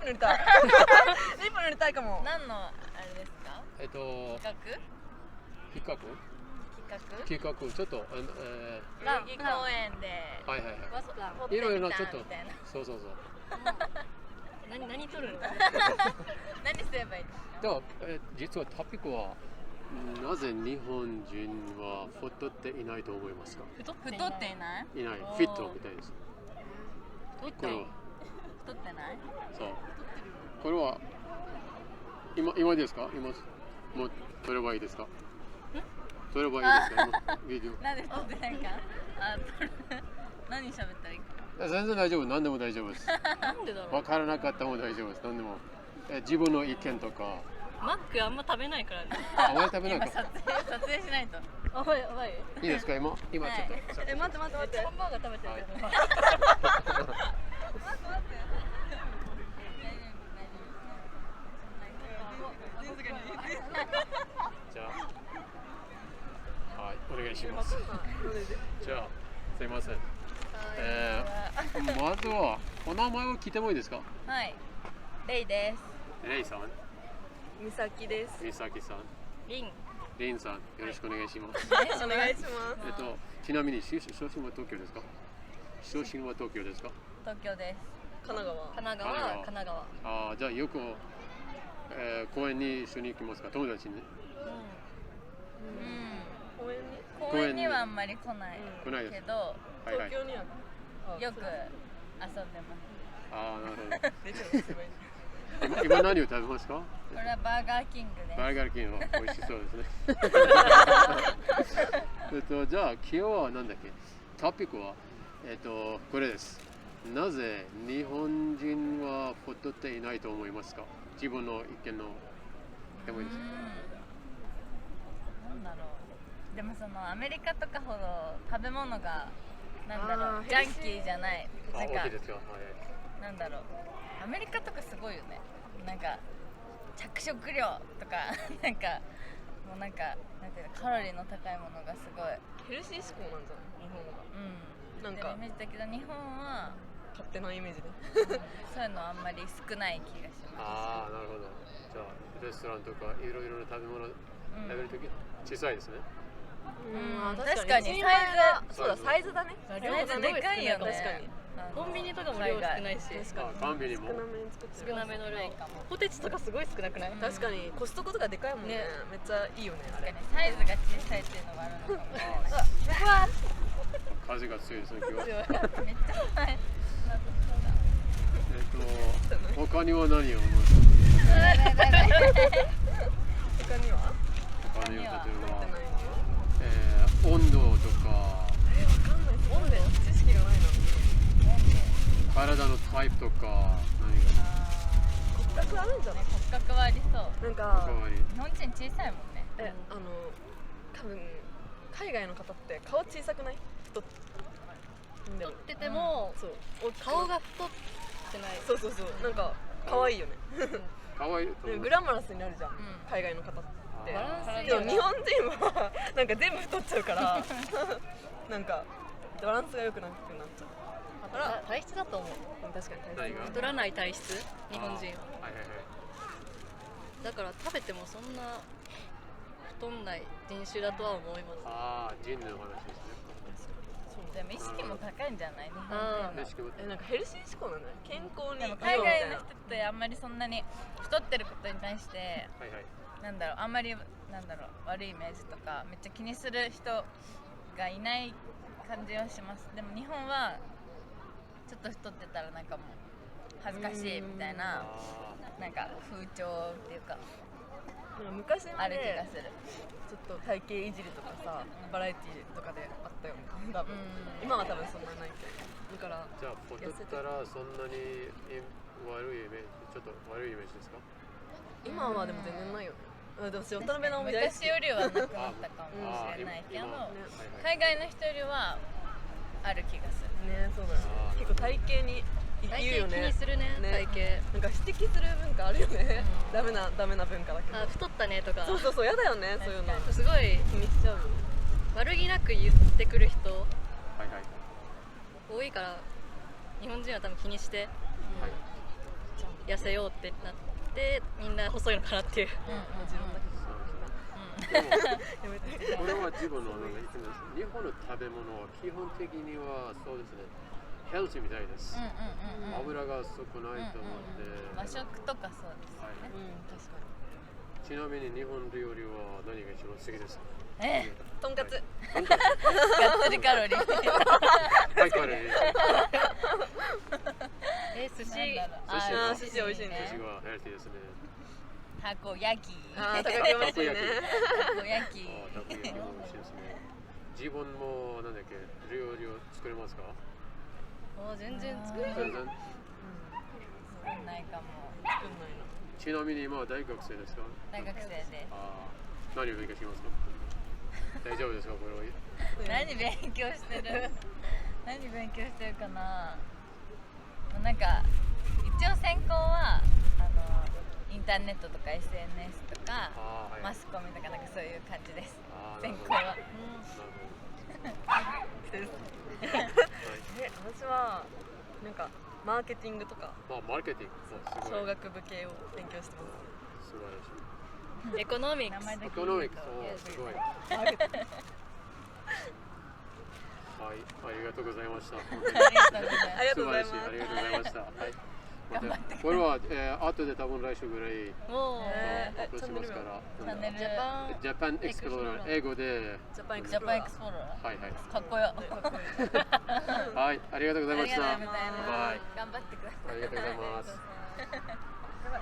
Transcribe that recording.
塗りたい。リップ塗りたいかも。何のあれですか？企画ちょっと代々木公園ではいはいは撮ってい。いろいろみたちょっとみたいな。そうそうそう。何撮るの？何すればいいですか？では実はトピックはなぜ日本人は太っていないと思いますか？太っていない？いない。フィットみたいです。太ってない？そう。これは今ですか？今もう撮ればいいですか？撮ればいいですか？今ビデオ。なんで太ってないか？何喋ったらいいか？全然大丈夫。何でも大丈夫です。なんでだろう。わからなかったも大丈夫です。何でも自分の意見とか。マックあんま食べないからね。あまり食べないか。撮影しないと。あ、はいはい。いいですか？今ちょっと。待って。ハンバーガー食べてるけど。じゃあ、はい、お願いします。じゃあ、すいません。まずは、お名前を聞いてもいいですか？はい。レイです。レイさん、美咲です。美咲さん、リンさん、よろしくお願いします。お願いします。ちなみに出身は東京ですか？出身は東京ですか？東京です。神奈川。あ、じゃあよく、公園に一緒に行きますか？友達に。公園に？公園にはあんまり来ないけど、東京にはよく遊んでます。ああ、なるほど。今何を食べますか？これはバーガーキングです。バーガーキングは美味しそうですね。じゃあ今日は何だっけ？トピックはこれです。なぜ日本人は太っていないと思いますか？自分の意見のでもいいです。なんだろう。でもそのアメリカとかほど食べ物がなんだろう、ジャンキーじゃない。なんかなんだろう。アメリカとかすごいよね。なんか着色料とかなんかもうなんていうの、カロリーの高いものがすごいヘルシー志向なんじゃない？日本は。なんかイメージだけど日本は勝手なイメージでそういうのあんまり少ない気がします。ああ、なるほど。じゃあレストランとかいろいろな食べ物食べるとき小さいですね。確かにサイズだね。サイズでかいよね。確かに。コンビニとかも量少ないし。コンビニも少なめの量。ポテチとかすごい少なくない？確かにコストコとかでかいもんね。めっちゃいいよね。あれ。サイズが小さいっていうのがあるのかもしれない。僕は風が強いですね、今日は。めっちゃうまい。他には何を思います他には例えば温度とかわかんない。温度知識がないな。体のタイプとか骨格あるんじゃない？骨格はありそう。なんか日本人小さいもんね。多分海外の方って顔小さくない？太ってても顔が太ってない。そうなんか可愛いよね。可愛い。グラマラスになるじゃん。海外の方って。バランスいい。でも日本人はなんか全部太っちゃうからなんかバランスが良くなくなっちゃう。体質だと思う。確かに体質。太らない体質、日本人は。はい。だから食べてもそんな太んない人種だとは思います。ああ、人の話ですね。でも意識も高いんじゃない？日本人の。なんかヘルシー志向なんだよ。健康に。でも海外の人ってあんまりそんなに太ってることに対してなんだろう、あんまりなんだろう、悪いイメージとかめっちゃ気にする人がいない感じはします。でも日本はちょっと太ってたらなんかもう恥ずかしいみたいな、なんか風潮っていうか昔ある気がする。ちょっと体型いじりとかさ、バラエティとかであったよね。多分今は多分そんなないけど。だからじゃあ太ったらそんなに悪いイメージ、ちょっと悪いイメージですか？今はでも全然ないよね。私渡辺直美大好き。昔よりはなくなったかもしれないけど、海外の人よりはある気がするね。そうだね。結構体型に言うよね。気にするね。体型なんか指摘する文化あるよね。ダメな文化だけど。太ったねとか。そうやだよね。そういうのすごい気にしちゃう。悪気なく言ってくる人多いから、日本人は多分気にして痩せせようってなってみんな細いのかなっていう。自分だでもけやめてこれは自分の日本の食べ物は基本的にはそうですね、ヘルシーみたいです。油が少ないと思って。和食とかそうですよね。確かちなみに日本料理は何が一番好きですか？えにとんかつがっつりカロリー。はい、カレー。寿司なんだろう寿司美味しいね寿司はヘルシーですね。たこ焼き。あーたこ焼き美味しいねたこ焼き。たこ焼きも美味しいですね。自分もなんだっけ、料理を作れますか？もう全然作れない。全然。作んないかも。作んないなちなみに今は大学生ですか？大学生です。ああ、何を勉強しますか？大丈夫ですかこれは？何勉強してる？何勉強してるかな。なんか一応専攻はインターネットとか SNS とかあー、はい、マスコミとかなんかそういう感じです。あー専攻は。なる私はなんかマーケティングとかほど。マーケティング、すごい。小学部系を勉強してます素晴らしい。エコノミクス。名前だけエコノミックス、言うとすごい。はい、ありがとうございました。ありがとうございます。ありがとうございます素晴らしい、ありがとうございました。はい。またこれは、後で多分来週ぐらいもうアップしますから。チャンネルジャパンジャパンエクスプローラー、英語で。ジャパンエクジャパンエクススプローラはいはい。ーかっこよ。はい、ありがとうございました。ありがとうございます。はい頑張ってください。ありがとうございます。プロ